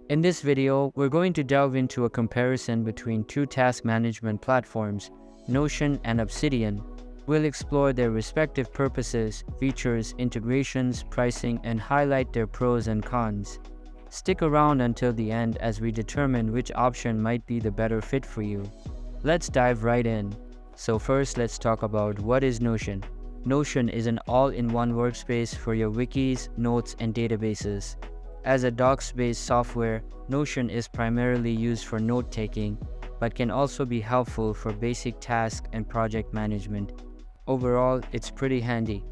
In this video, we're going to delve into a comparison between two task management platforms, Notion and Obsidian. We'll explore their respective purposes, features, integrations, pricing, and highlight their pros and cons. Stick around until the end as we determine which option might be the better fit for you. Let's dive right in. So first, let's talk about what is Notion. Notion is an all-in-one workspace for your wikis, notes, and databases. As a docs-based software, Notion is primarily used for note-taking, but can also be helpful for basic task and project management. Overall, it's pretty handy.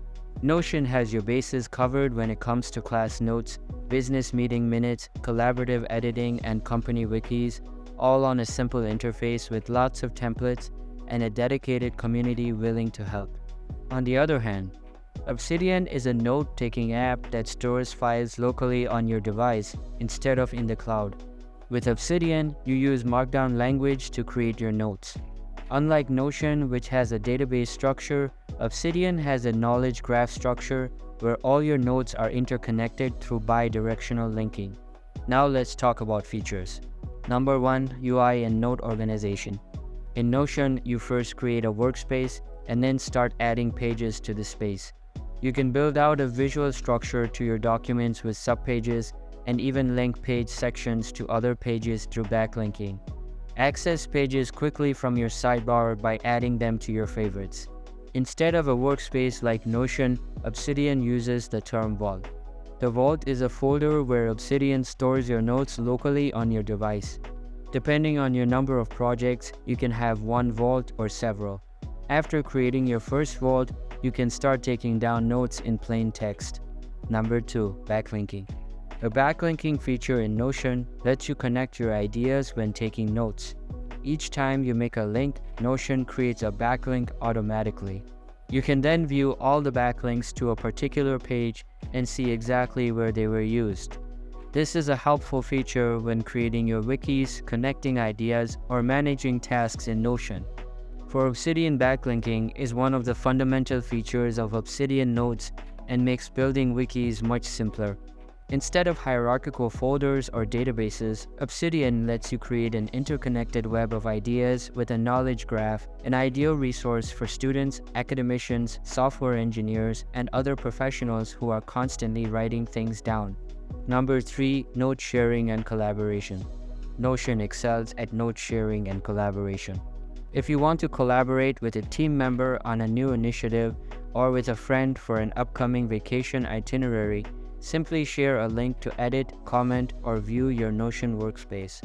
Notion has your bases covered when it comes to class notes, business meeting minutes, collaborative editing, and company wikis, all on a simple interface with lots of templates and a dedicated community willing to help. On the other hand, Obsidian is a note-taking app that stores files locally on your device instead of in the cloud. With Obsidian, you use markdown language to create your notes. Unlike Notion, which has a database structure, Obsidian has a knowledge graph structure where all your notes are interconnected through bi-directional linking. Now let's talk about features. Number 1, UI and note organization. In Notion, you first create a workspace and then start adding pages to the space. You can build out a visual structure to your documents with subpages and even link page sections to other pages through backlinking. Access pages quickly from your sidebar by adding them to your favorites. Instead of a workspace like Notion, Obsidian uses the term vault. The vault is a folder where Obsidian stores your notes locally on your device. Depending on your number of projects, you can have one vault or several. After creating your first vault, you can start taking down notes in plain text. Number 2, backlinking. A backlinking feature in Notion lets you connect your ideas when taking notes. Each time you make a link, Notion creates a backlink automatically. You can then view all the backlinks to a particular page and see exactly where they were used. This is a helpful feature when creating your wikis, connecting ideas, or managing tasks in Notion. For Obsidian, backlinking is one of the fundamental features of Obsidian Notes and makes building wikis much simpler. Instead of hierarchical folders or databases, Obsidian lets you create an interconnected web of ideas with a knowledge graph, an ideal resource for students, academicians, software engineers, and other professionals who are constantly writing things down. Number 3, note sharing and collaboration. Notion excels at note sharing and collaboration. If you want to collaborate with a team member on a new initiative or with a friend for an upcoming vacation itinerary, simply share a link to edit, comment, or view your Notion workspace.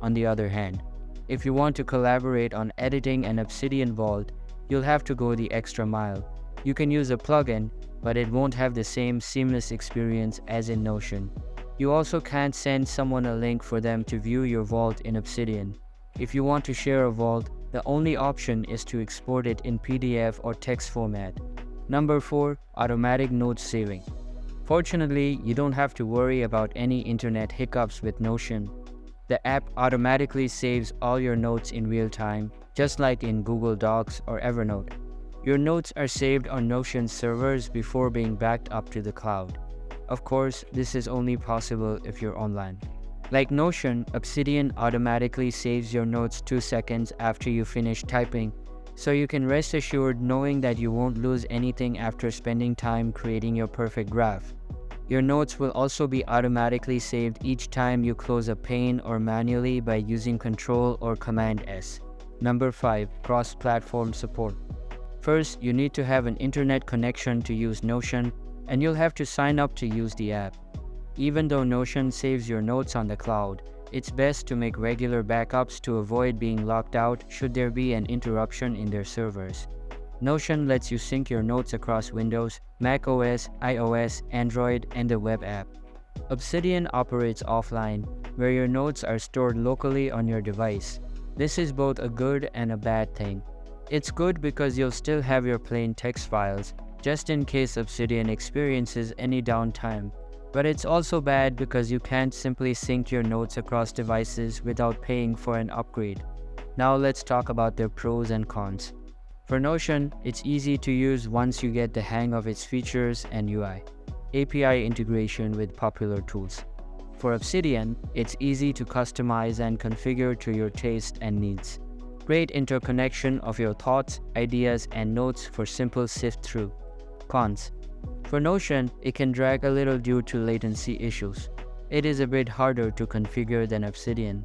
On the other hand, if you want to collaborate on editing an Obsidian Vault, you'll have to go the extra mile. You can use a plugin, but it won't have the same seamless experience as in Notion. You also can't send someone a link for them to view your vault in Obsidian. If you want to share a vault, the only option is to export it in PDF or text format. Number 4, automatic note saving. Fortunately, you don't have to worry about any internet hiccups with Notion. The app automatically saves all your notes in real time, just like in Google Docs or Evernote. Your notes are saved on Notion servers before being backed up to the cloud. Of course, this is only possible if you're online. Like Notion, Obsidian automatically saves your notes 2 seconds after you finish typing, so you can rest assured knowing that you won't lose anything after spending time creating your perfect graph. Your notes will also be automatically saved each time you close a pane or manually by using Ctrl or Command S. Number 5, cross-platform support. First, you need to have an internet connection to use Notion, and you'll have to sign up to use the app. Even though Notion saves your notes on the cloud, it's best to make regular backups to avoid being locked out should there be an interruption in their servers. Notion lets you sync your notes across Windows, Mac OS, iOS, Android, and the web app. Obsidian operates offline, where your notes are stored locally on your device. This is both a good and a bad thing. It's good because you'll still have your plain text files, just in case Obsidian experiences any downtime. But it's also bad because you can't simply sync your notes across devices without paying for an upgrade. Now let's talk about their pros and cons. For Notion, it's easy to use once you get the hang of its features and UI. API integration with popular tools. For Obsidian, it's easy to customize and configure to your taste and needs. Great interconnection of your thoughts, ideas, and notes for simple sift through. Cons. For Notion, it can drag a little due to latency issues. It is a bit harder to configure than Obsidian.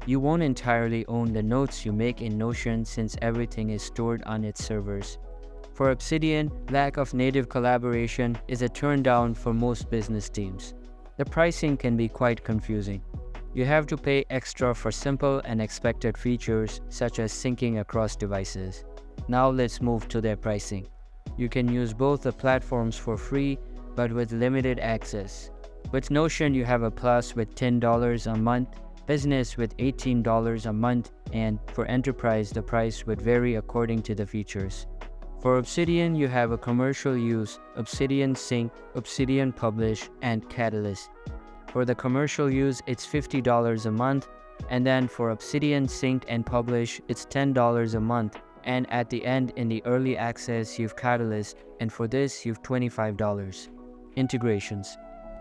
You won't entirely own the notes you make in Notion since everything is stored on its servers. For Obsidian, lack of native collaboration is a turn down for most business teams. The pricing can be quite confusing. You have to pay extra for simple and expected features such as syncing across devices. Now let's move to their pricing. You can use both the platforms for free but with limited access. With Notion, you have a plus with $10 a month, business with $18 a month, and for enterprise, the price would vary according to the features. For Obsidian, you have a commercial use, Obsidian Sync, Obsidian Publish, and Catalyst. For the commercial use, it's $50 a month, and then for Obsidian Sync and Publish, it's $10 a month, and at the end in the early access, you've Catalyst, and for this, you've $25. Integrations.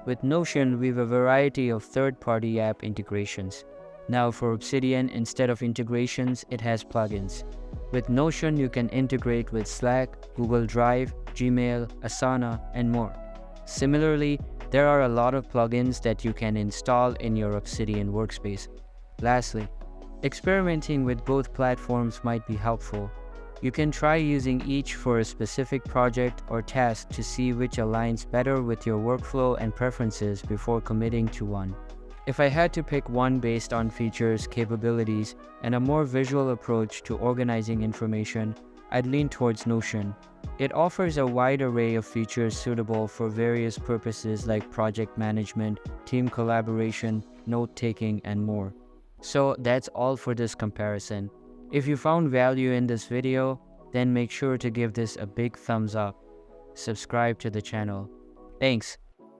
With Notion, we have a variety of third-party app integrations. Now for Obsidian, instead of integrations, it has plugins. With Notion, you can integrate with Slack, Google Drive, Gmail, Asana, and more. Similarly, there are a lot of plugins that you can install in your Obsidian workspace. Lastly, experimenting with both platforms might be helpful. You can try using each for a specific project or task to see which aligns better with your workflow and preferences before committing to one. If I had to pick one based on features, capabilities, and a more visual approach to organizing information, I'd lean towards Notion. It offers a wide array of features suitable for various purposes like project management, team collaboration, note-taking, and more. So that's all for this comparison. If you found value in this video, then make sure to give this a big thumbs up. Subscribe to the channel. Thanks.